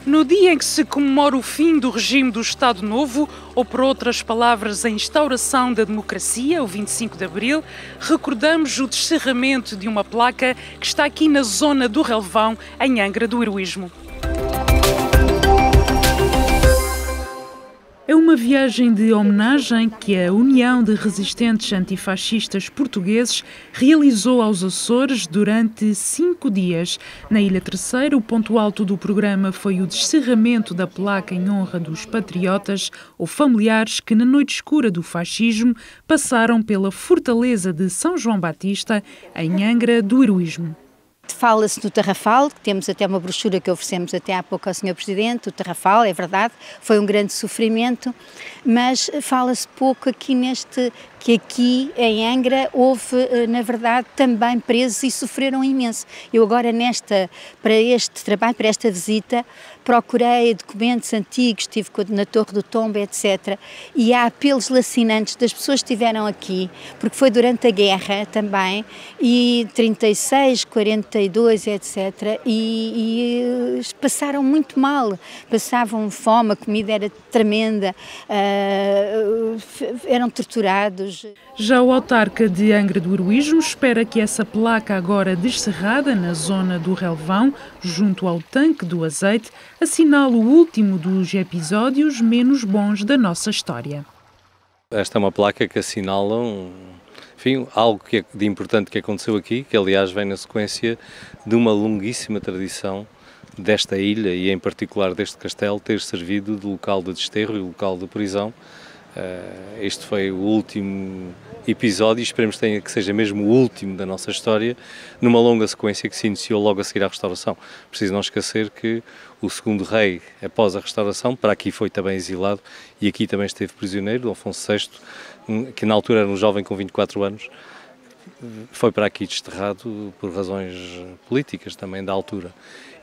No dia em que se comemora o fim do regime do Estado Novo, ou por outras palavras, a instauração da democracia, o 25 de Abril, recordamos o descerramento de uma placa que está aqui na zona do Relvão, em Angra do Heroísmo. É uma viagem de homenagem que a União de Resistentes Antifascistas Portugueses realizou aos Açores durante 5 dias. Na Ilha Terceira, o ponto alto do programa foi o descerramento da placa em honra dos patriotas ou familiares que, na noite escura do fascismo, passaram pela fortaleza de São João Batista, em Angra do Heroísmo. Fala-se do Tarrafal, que temos até uma brochura que oferecemos até há pouco ao Sr. Presidente. O Tarrafal, é verdade, foi um grande sofrimento, mas fala-se pouco aqui que aqui em Angra houve, na verdade, também presos e sofreram imenso. Eu agora para este trabalho, para esta visita, procurei documentos antigos, estive na Torre do Tombo, etc. E há apelos lacinantes das pessoas que estiveram aqui, porque foi durante a guerra também, e 36, 42, etc. E passaram muito mal, passavam fome, a comida era tremenda, eram torturados. Já o autarca de Angra do Heroísmo espera que essa placa agora descerrada na zona do Relvão, junto ao tanque do azeite, assinale o último dos episódios menos bons da nossa história. Esta é uma placa que assinala algo de importante que aconteceu aqui, que aliás vem na sequência de uma longuíssima tradição desta ilha e em particular deste castelo ter servido de local de desterro e local de prisão. Este foi o último episódio e esperemos que seja mesmo o último da nossa história, numa longa sequência que se iniciou logo a seguir à restauração. Preciso não esquecer que o segundo rei, após a restauração, para aqui foi também exilado e aqui também esteve prisioneiro, Afonso VI, que na altura era um jovem com 24 anos, foi para aqui desterrado por razões políticas também da altura.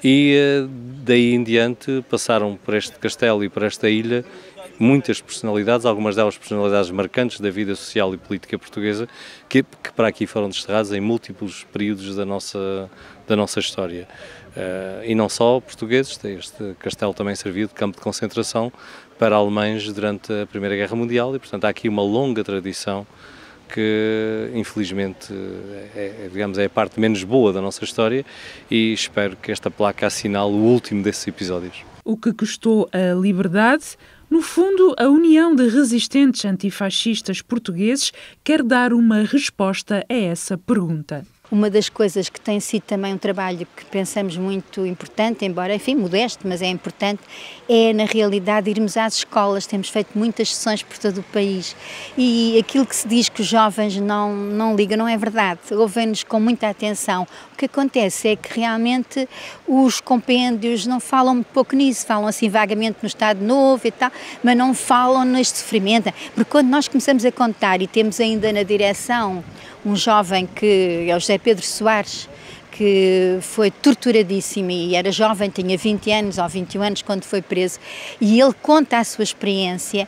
E daí em diante passaram por este castelo e por esta ilha muitas personalidades, algumas delas personalidades marcantes da vida social e política portuguesa, que para aqui foram desterrados em múltiplos períodos da nossa história. E não só portugueses, este castelo também serviu de campo de concentração para alemães durante a Primeira Guerra Mundial e, portanto, há aqui uma longa tradição que, infelizmente, é a parte menos boa da nossa história e espero que esta placa assinale o último desses episódios. O que custou a liberdade? No fundo, a União de Resistentes Antifascistas Portugueses quer dar uma resposta a essa pergunta. Uma das coisas que tem sido também um trabalho que pensamos muito importante, embora, enfim, modesto, mas é importante, é na realidade irmos às escolas. Temos feito muitas sessões por todo o país e aquilo que se diz que os jovens não ligam não é verdade, ouvem-nos com muita atenção. O que acontece é que realmente os compêndios não falam muito pouco nisso, falam assim vagamente no Estado Novo e tal, mas não falam neste sofrimento, porque quando nós começamos a contar e temos ainda na direção um jovem que é o José Pedro Soares, que foi torturadíssimo e era jovem, tinha 20 anos ou 21 anos quando foi preso, e ele conta a sua experiência,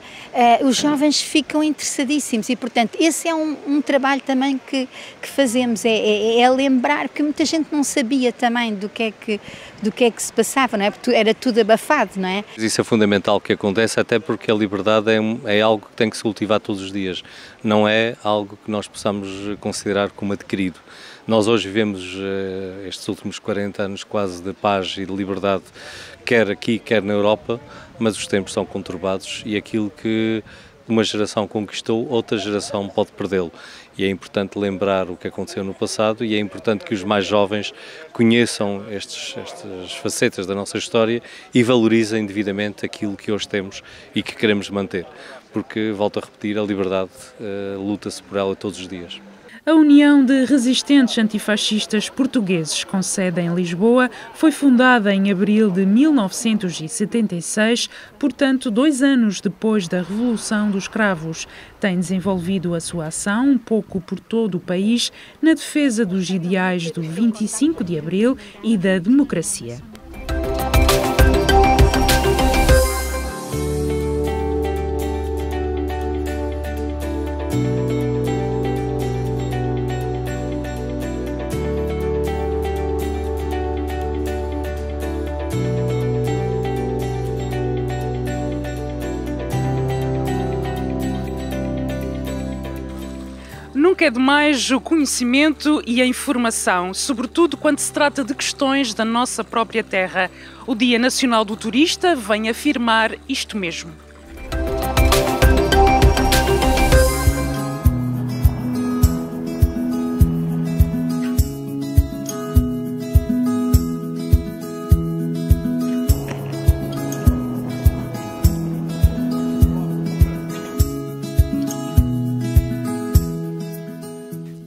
os jovens ficam interessadíssimos e, portanto, esse é um trabalho também que fazemos, é lembrar, porque muita gente não sabia também do que é que se passava, não é? Porque era tudo abafado, não é? Isso é fundamental que acontece, até porque a liberdade é algo que tem que se cultivar todos os dias, não é algo que nós possamos considerar como adquirido. Nós hoje vivemos estes últimos 40 anos quase de paz e de liberdade, quer aqui, quer na Europa, mas os tempos são conturbados e aquilo que uma geração conquistou, outra geração pode perdê-lo. E é importante lembrar o que aconteceu no passado e é importante que os mais jovens conheçam estas facetas da nossa história e valorizem devidamente aquilo que hoje temos e que queremos manter. Porque, volto a repetir, a liberdade luta-se por ela todos os dias. A União de Resistentes Antifascistas Portugueses, com sede em Lisboa, foi fundada em abril de 1976, portanto 2 anos depois da Revolução dos Cravos. Tem desenvolvido a sua ação um pouco por todo o país na defesa dos ideais do 25 de Abril e da democracia. Nunca é demais o conhecimento e a informação, sobretudo quando se trata de questões da nossa própria terra. O Dia Nacional do Turista vem afirmar isto mesmo.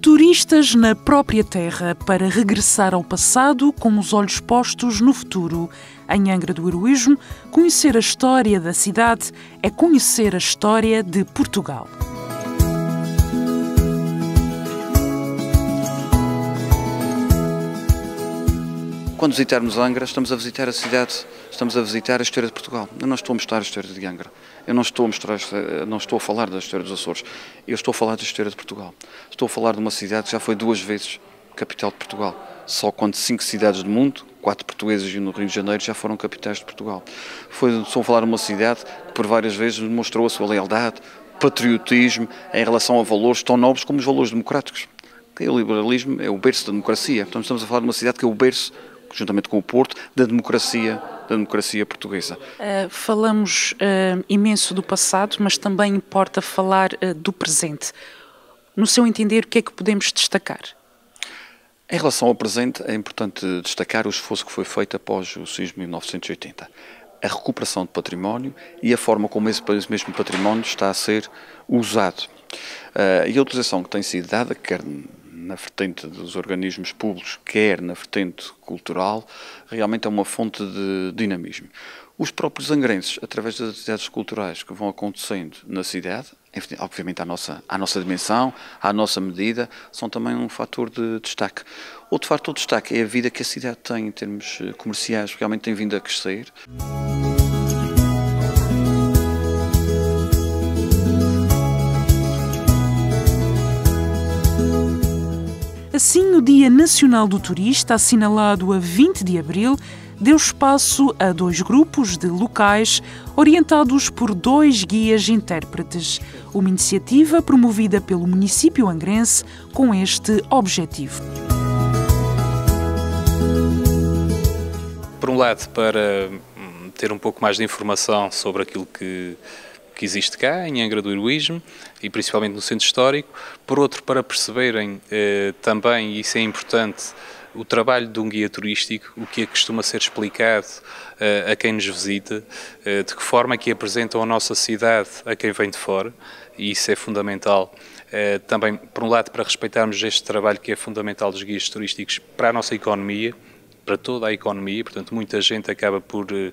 Turistas na própria terra para regressar ao passado com os olhos postos no futuro. Em Angra do Heroísmo, conhecer a história da cidade é conhecer a história de Portugal. Quando visitarmos Angra, estamos a visitar a cidade, estamos a visitar a história de Portugal. Eu não estou a mostrar a história de Angra, eu não estou a falar da história dos Açores, eu estou a falar da história de Portugal. Estou a falar de uma cidade que já foi 2 vezes capital de Portugal. Só quando 5 cidades do mundo, 4 portuguesas e no Rio de Janeiro, já foram capitais de Portugal. Estou a falar de uma cidade que por várias vezes demonstrou a sua lealdade, patriotismo em relação a valores tão nobres como os valores democráticos. O liberalismo é o berço da democracia. Portanto, estamos a falar de uma cidade que é o berço, juntamente com o Porto, da democracia portuguesa. Falamos imenso do passado, mas também importa falar do presente. No seu entender, o que é que podemos destacar? Em relação ao presente, é importante destacar o esforço que foi feito após o sismo de 1980. A recuperação de património e a forma como esse mesmo património está a ser usado. E a utilização que tem sido dada, quer na vertente dos organismos públicos, quer na vertente cultural, realmente é uma fonte de dinamismo. Os próprios angrenses, através das atividades culturais que vão acontecendo na cidade, obviamente à nossa dimensão, à nossa medida, são também um fator de destaque. Outro fator de destaque é a vida que a cidade tem em termos comerciais, que realmente tem vindo a crescer. Assim, o Dia Nacional do Turista, assinalado a 20 de abril, deu espaço a 2 grupos de locais orientados por 2 guias intérpretes. Uma iniciativa promovida pelo município angrense com este objetivo. Por um lado, para ter um pouco mais de informação sobre aquilo que existe cá, em Angra do Heroísmo, e principalmente no centro histórico. Por outro, para perceberem também, e isso é importante, o trabalho de um guia turístico, o que costuma ser explicado a quem nos visita, de que forma é que apresentam a nossa cidade a quem vem de fora, e isso é fundamental. Também, por um lado, para respeitarmos este trabalho que é fundamental dos guias turísticos para a nossa economia, para toda a economia, portanto muita gente acaba por ter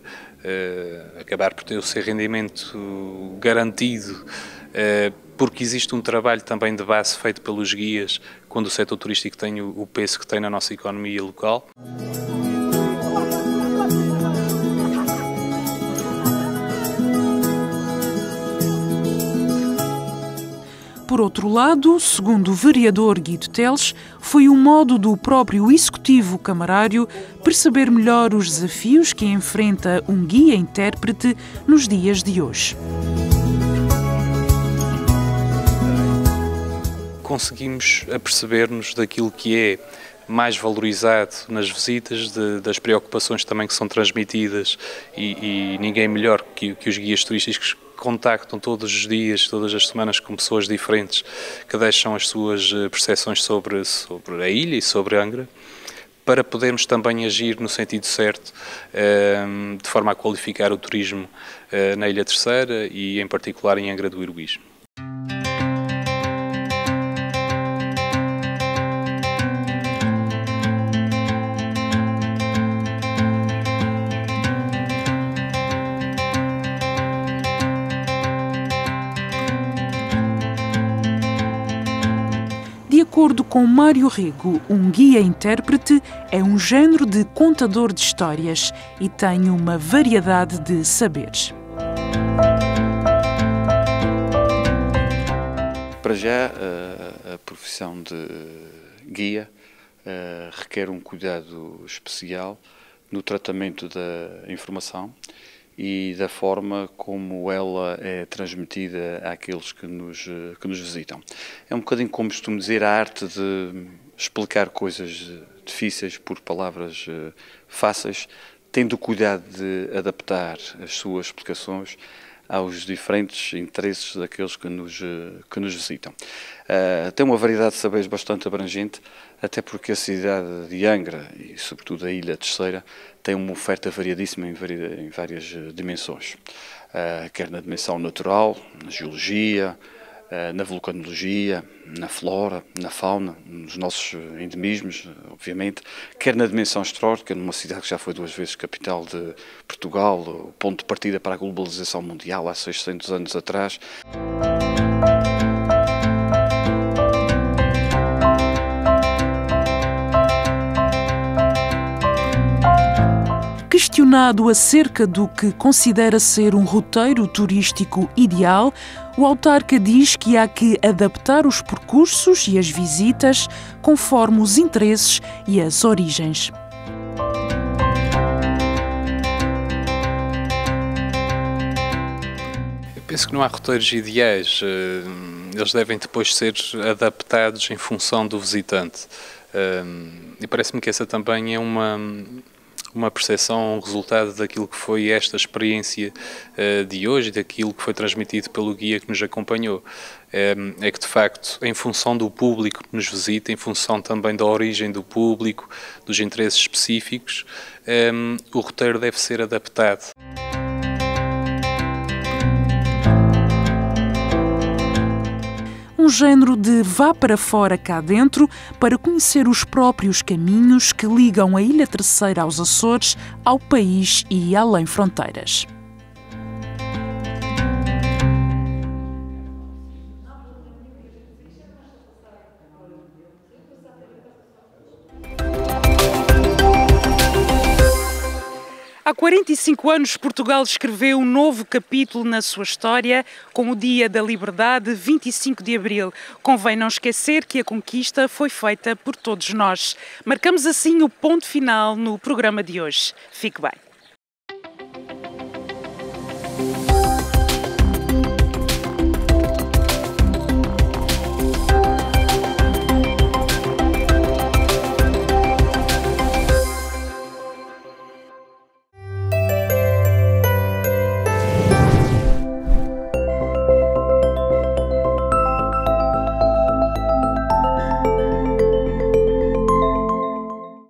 o seu rendimento garantido, porque existe um trabalho também de base feito pelos guias quando o setor turístico tem o peso que tem na nossa economia local. Por outro lado, segundo o vereador Guido Teles, foi um modo do próprio executivo camarário perceber melhor os desafios que enfrenta um guia-intérprete nos dias de hoje. Conseguimos aperceber-nos daquilo que é mais valorizado nas visitas, das preocupações também que são transmitidas e ninguém melhor que os guias turísticos contactam todos os dias, todas as semanas com pessoas diferentes que deixam as suas percepções sobre a ilha e sobre Angra, para podermos também agir no sentido certo, de forma a qualificar o turismo na Ilha Terceira e em particular em Angra do Heroísmo. acordo com Mário Rego, um guia-intérprete é um género de contador de histórias e tem uma variedade de saberes. Para já, a profissão de guia requer um cuidado especial no tratamento da informação e da forma como ela é transmitida àqueles que nos visitam. É um bocadinho como costumo dizer, a arte de explicar coisas difíceis por palavras fáceis, tendo cuidado de adaptar as suas explicações aos diferentes interesses daqueles que nos visitam. Tem uma variedade de saberes bastante abrangente, até porque a cidade de Angra e, sobretudo, a Ilha Terceira tem uma oferta variadíssima em várias dimensões, quer na dimensão natural, na geologia, na vulcanologia, na flora, na fauna, nos nossos endemismos, obviamente, quer na dimensão histórica, numa cidade que já foi 2 vezes capital de Portugal, o ponto de partida para a globalização mundial há 600 anos atrás. Questionado acerca do que considera ser um roteiro turístico ideal, o autarca diz que há que adaptar os percursos e as visitas conforme os interesses e as origens. Eu penso que não há roteiros ideais, eles devem depois ser adaptados em função do visitante. E parece-me que essa também é uma percepção, um resultado daquilo que foi esta experiência de hoje, daquilo que foi transmitido pelo guia que nos acompanhou. É que, de facto, em função do público que nos visita, em função também da origem do público, dos interesses específicos, o roteiro deve ser adaptado. Um género de vá para fora cá dentro para conhecer os próprios caminhos que ligam a Ilha Terceira aos Açores, ao país e além fronteiras. Há 45 anos, Portugal escreveu um novo capítulo na sua história, com o Dia da Liberdade, 25 de abril. Convém não esquecer que a conquista foi feita por todos nós. Marcamos assim o ponto final no programa de hoje. Fique bem.